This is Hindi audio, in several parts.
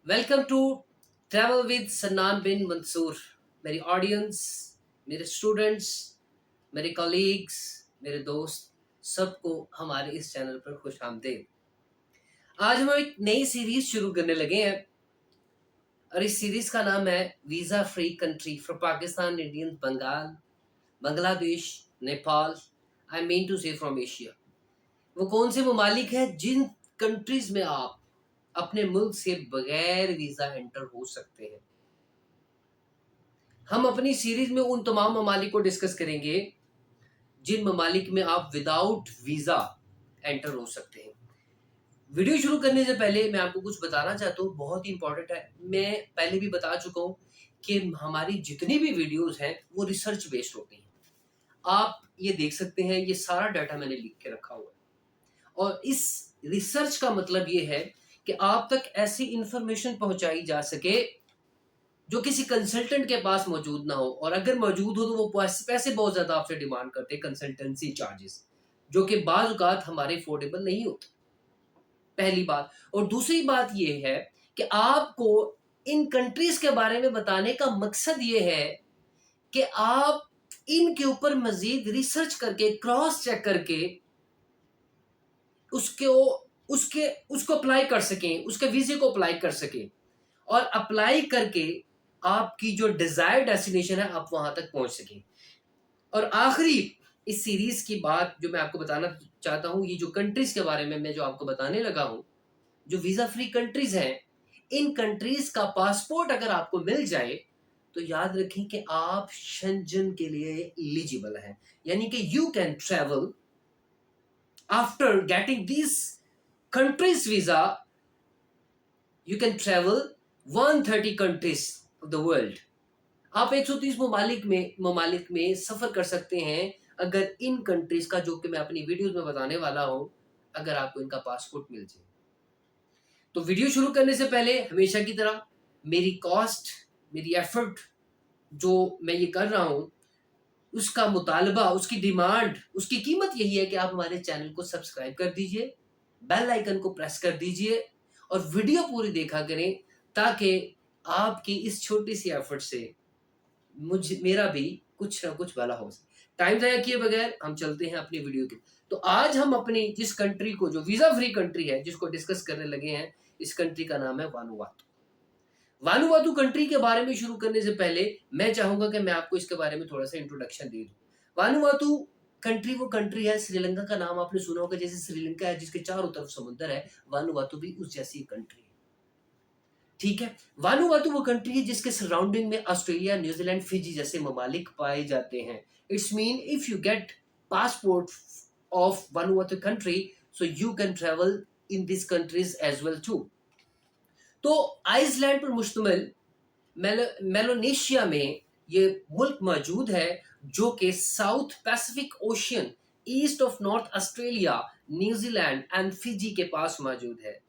Welcome to travel with Sannan bin Mansoor. मेरी ऑडियंस, मेरे स्टूडेंट्स, मेरे कलीग्स, मेरे दोस्त, सबको हमारे इस चैनल पर खुश आमदीद। आज हम एक नई सीरीज शुरू करने लगे हैं और इस सीरीज का नाम है visa free country from Pakistan, Indian, Bengal, Bangladesh, Nepal, I mean to say from Asia. वो कौन से ममालिक हैं जिन कंट्रीज में आप अपने मुल्क से बगैर वीज़ा एंटर हो सकते हैं। हम अपनी सीरीज में उन तमाम ममालिक को डिस्कस करेंगे जिन ममालिक में आप विदाउट वीज़ा एंटर हो सकते हैं। वीडियो शुरू करने से पहले मैं आपको कुछ बताना चाहता हूँ, बहुत ही इंपॉर्टेंट है। मैं पहले भी बता चुका हूँ कि हमारी जितनी भी वीडियोस हैं वो रिसर्च बेस्ड होती हैं। आप ये देख सकते हैं, ये सारा डाटा मैंने लिख के रखा हुआ है और इस रिसर्च का मतलब ये है कि आप तक ऐसी इंफॉर्मेशन पहुंचाई जा सके जो किसी कंसल्टेंट के पास मौजूद ना हो, और अगर मौजूद हो तो वो पैसे बहुत ज्यादा आपसे डिमांड करते हैं, कंसल्टेंसी चार्जेस, जो कि बाज़ औक़ात हमारे अफोर्डेबल नहीं होते। पहली बात। और दूसरी बात ये है कि आपको इन कंट्रीज के बारे में बताने का मकसद ये है कि आप इनके ऊपर मजीद रिसर्च करके, क्रॉस चेक करके उसके उसके उसको अप्लाई कर सकें, उसके वीजे को अप्लाई कर सकें और अप्लाई करके आपकी जो डिजायर्ड डेस्टिनेशन है आप वहां तक पहुंच सकें। और आखिरी इस सीरीज की बात जो मैं आपको बताना चाहता हूं, ये जो कंट्रीज के बारे में मैं जो आपको बताने लगा हूं, जो वीजा फ्री कंट्रीज हैं, इन कंट्रीज का पासपोर्ट अगर आपको मिल जाए तो याद रखें कि आप शेंजन के लिए एलिजिबल हैं। यानी कि you can travel after getting this countries visa, you can travel 130 countries of the world. आप 130 ममालिक में सफर कर सकते हैं अगर इन कंट्रीज का, जो कि मैं अपनी वीडियोस में बताने वाला हूं, अगर आपको इनका पासपोर्ट मिल जाए। तो वीडियो शुरू करने से पहले हमेशा की तरह मेरी कॉस्ट, मेरी एफर्ट जो मैं ये कर रहा हूं, उसका मुतालबा, उसकी डिमांड, उसकी कीमत यही है कि आप हमारे चैनल को सब्सक्राइब कर दीजिए, बेल आइकन को प्रेस कर दीजिए और वीडियो पूरी देखा करें, ताकि आपकी इस छोटी सी एफर्ट से मेरा भी कुछ ना कुछ भला हो सके। टाइम ज़ाया किए बगैर हम चलते हैं अपनी वीडियो की। तो आज हम अपनी जिस कंट्री को, जो वीज़ा फ्री कंट्री है, जिसको डिस्कस करने लगे हैं, इस कंट्री का नाम है वानुवातु। वानुवातु कंट्री के बारे में शुरू करने से पहले मैं चाहूंगा कि मैं आपको इसके बारे में थोड़ा सा इंट्रोडक्शन दे दूं। वानुवातु कंट्री वो कंट्री है, श्रीलंका का नाम आपने सुना होगा, जैसे श्रीलंका है जिसके चारों तरफ समुद्र है, वानुवातु भी उस जैसी कंट्री है। ठीक है। वानुवातु वो कंट्री है जिसके सराउंडिंग में ऑस्ट्रेलिया, न्यूजीलैंड, फिजी जैसे ममालिक पाए जाते हैं। It's mean if you get passport of Vanuatu country, so you can travel in this countries as well too. तो आइसलैंड पर मुश्तमिल मेलोनेशिया में ये मुल्क मौजूद है, जो कि south Pacific ocean, east of north Australia, New Zealand and Fiji के पास मौजूद है।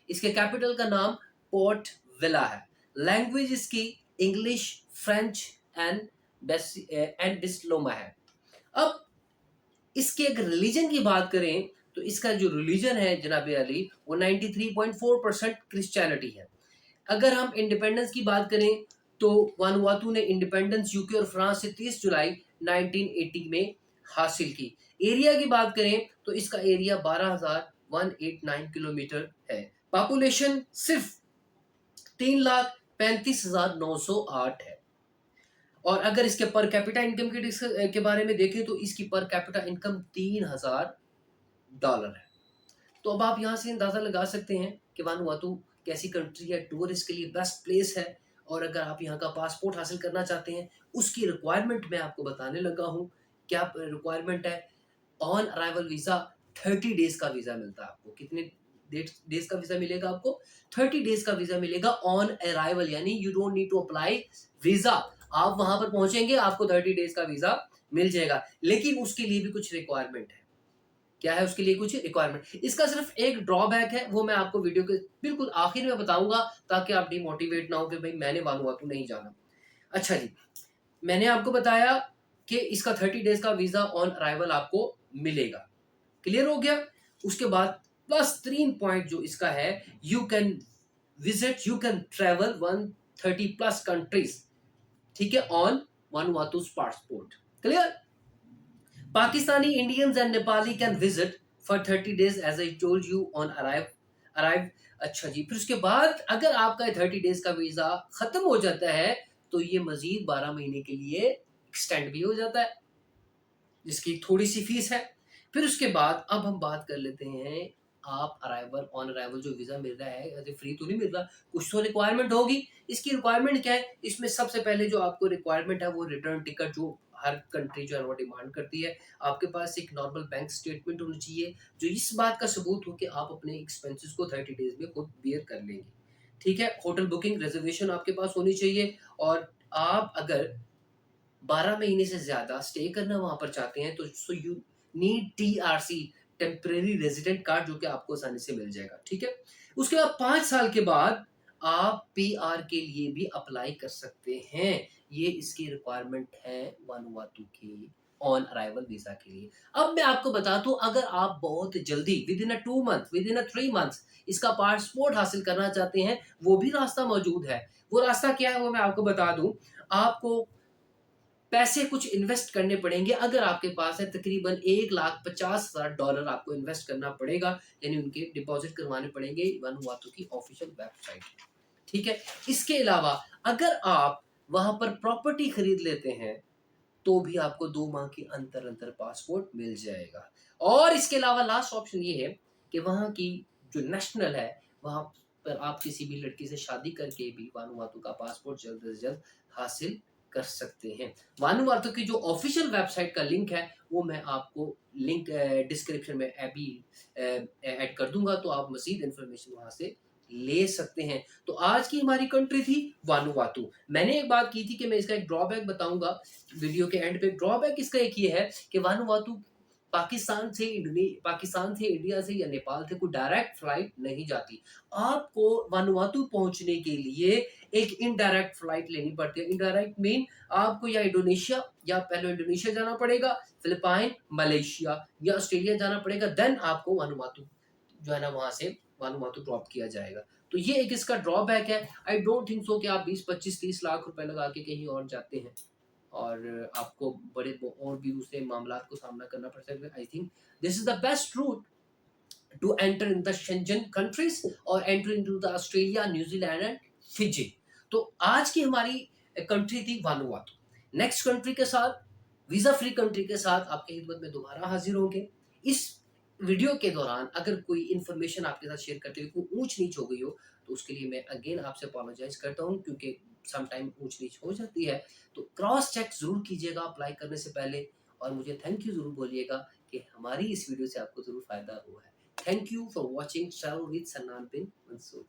इसके कैपिटल का नाम पोर्ट विला है। लैंग्वेज इसकी इंग्लिश, फ्रेंच एंड डिस्लोमा है। अब इसके अगर रिलीजन की बात करें तो इसका जो रिलीजन है जनाब अली, वो 93.4% क्रिश्चियनिटी है। अगर हम इंडिपेंडेंस की बात करें तो वानुवातु ने इंडिपेंडेंस यूके और फ्रांस से 30 जुलाई 1980 में हासिल की। एरिया की बात करें तो इसका एरिया 12,189 किलोमीटर है। पॉपुलेशन सिर्फ 3,35,908 है। और अगर इसके पर कैपिटा इनकम के बारे में देखें तो इसकी पर कैपिटा इनकम $3,000 है। तो अब आप यहाँ से अंदाज़ा लगा सकते हैं कि वानुवातु कैसी कंट्री है, टूरिस्ट के लिए बेस्ट प्लेस है। और अगर आप यहाँ का पासपोर्ट हासिल करना चाहते हैं, उसकी रिक्वायरमेंट मैं आपको बताने लगा हूँ। क्या रिक्वायरमेंट है? ऑन अराइवल वीज़ा 30 डेज का वीज़ा मिलता है आपको। कितने डेज का वीज़ा मिलेगा आपको? 30 डेज का वीज़ा मिलेगा ऑन अराइवल, यानी you don't need to apply visa. आप वहां पर पहुंचेंगे, आपको 30 डेज का वीज़ा मिल जाएगा। लेकिन उसके लिए भी कुछ रिक्वायरमेंट है। क्या है उसके लिए? कुछ रिक्वायरमेंट। इसका सिर्फ एक ड्रॉबैक है, वो मैं आपको वीडियो के बिल्कुल आखिर में बताऊंगा, ताकि आप डिमोटिवेट ना हो कि भाई मैंने वानुवातु नहीं जाना। अच्छा जी, मैंने आपको बताया कि इसका 30 डेज का वीजा ऑन अराइवल आपको मिलेगा। क्लियर हो गया? उसके बाद प्लस 3 पॉइंट जो इसका है, you can visit, you can travel 130 plus countries, ठीक है, on Vanuatu's passport. Clear? Pakistani Indians and Nepali can visit for 30 days as I told you on arrive. अच्छा जी, फिर उसके बाद अगर आपका 30 डेज का वीजा खत्म हो जाता है तो ये मजीद 12 महीने के लिए एक्सटेंड भी हो जाता है, जिसकी थोड़ी सी फीस है। फिर उसके बाद अब हम बात कर लेते हैं, आप अराइवल ऑन अराइवल जो वीजा मिल रहा है ऐसे फ्री तो नहीं मिल रहा, कुछ तो रिक्वायरमेंट होगी। इसकी रिक्वायरमेंट क्या है? इसमें सबसे पहले जो आपको रिक्वायरमेंट है वो रिटर्न टिकट, जो हर कंट्री जो है वो डिमांड करती है। आपके पास एक नॉर्मल बैंक स्टेटमेंट होनी चाहिए जो इस बात का सबूत हो कि आप अपने एक्सपेंसेस को 30 डेज में खुद बियर कर लेंगे, ठीक है। होटल बुकिंग रिजर्वेशन आपके पास होनी चाहिए, और आप अगर 12 महीने से ज़्यादा स्टे करना वहाँ पर चाहते हैं तो so you need TRC, temporary resident card, जो कि आपको आसानी से मिल जाएगा, ठीक है। उसके बाद 5 साल के बाद आप पीआर के लिए भी अप्लाई कर सकते हैं। ये इसकी रिक्वायरमेंट है वानुआतू के ऑन अराइवल वीज़ा के लिए। अब मैं आपको बता दूँ, अगर आप बहुत जल्दी विदिन अ 2 मंथ, विदिन अ 3 मंथ्स इसका पासपोर्ट हासिल करना चाहते हैं, वो भी रास्ता मौजूद है। वो रास्ता क्या है वो मैं आपको बता दूँ। आपको पैसे कुछ इन्वेस्ट करने पड़ेंगे, अगर आपके पास है तकरीबन $1,50,000 आपको इन्वेस्ट करना पड़ेगा, यानी उनके डिपॉजिट करवाने पड़ेंगे वानुआतू की ऑफिशियल वेबसाइट, ठीक है। इसके अलावा अगर आप वहां पर प्रॉपर्टी खरीद लेते हैं तो भी आपको 2 माह के अंतर अंतर पासपोर्ट मिल जाएगा। और इसके अलावा लास्ट ऑप्शन ये है कि वहाँ की जो नेशनल है, वहाँ पर आप किसी भी लड़की से शादी करके भी वानुआतू का पासपोर्ट जल्द से जल्द हासिल कर सकते हैं। वानुआतू की जो ऑफिशियल वेबसाइट का लिंक है वो मैं आपको लिंक डिस्क्रिप्शन में अभी ऐड कर दूंगा, तो आप मजीद इन्फॉर्मेशन वहाँ से ले सकते हैं। तो आज की हमारी कंट्री थी वानुआतू। मैंने एक बात की थी कि मैं इसका एक ड्रॉबैक बताऊंगा वीडियो के एंड पे। ड्रॉबैक इसका एक ये है कि वानुआतू पाकिस्तान से, इंडिया से या नेपाल से कोई डायरेक्ट फ्लाइट नहीं जाती। आपको वानुआतू पहुंचने के लिए एक इनडायरेक्ट फ्लाइट लेनी पड़ती है। इनडायरेक्ट मीन आपको या इंडोनेशिया, या पहले इंडोनेशिया जाना पड़ेगा, फिलिपाइन, मलेशिया या ऑस्ट्रेलिया जाना पड़ेगा, देन आपको वानुआतू जो है ना वहां से वानुआतू ड्रॉप किया जाएगा। तो ये एक इसका ड्रॉबैक है। आई डोंट थिंक सो कि आप 20, 25, 30 लाख रुपए लगा के कहीं और जाते हैं और आपको बड़े और भी दूसरे मामला को सामना करना पड़ सकता है। I think this is the best route to enter in the Schengen countries और enter into the Australia, New Zealand and Fiji. तो आज की हमारी कंट्री थी वानुआतू। नेक्स्ट कंट्री के साथ, वीजा फ्री कंट्री के साथ आपके खिदमत में दोबारा हाजिर होंगे। इस वीडियो के दौरान अगर कोई इन्फॉर्मेशन आपके साथ शेयर करते हुए कोई ऊंच नीच हो गई हो तो उसके लिए मैं अगेन आपसे अपोलोजाइज करता हूँ, क्योंकि सम टाइम ऊंच नीच हो जाती है। तो क्रॉस चेक जरूर कीजिएगा अप्लाई करने से पहले, और मुझे थैंक यू जरूर बोलिएगा कि हमारी इस वीडियो से आपको जरूर फायदा हुआ है। Thank you for watching travel with Sannan bin Mansoor.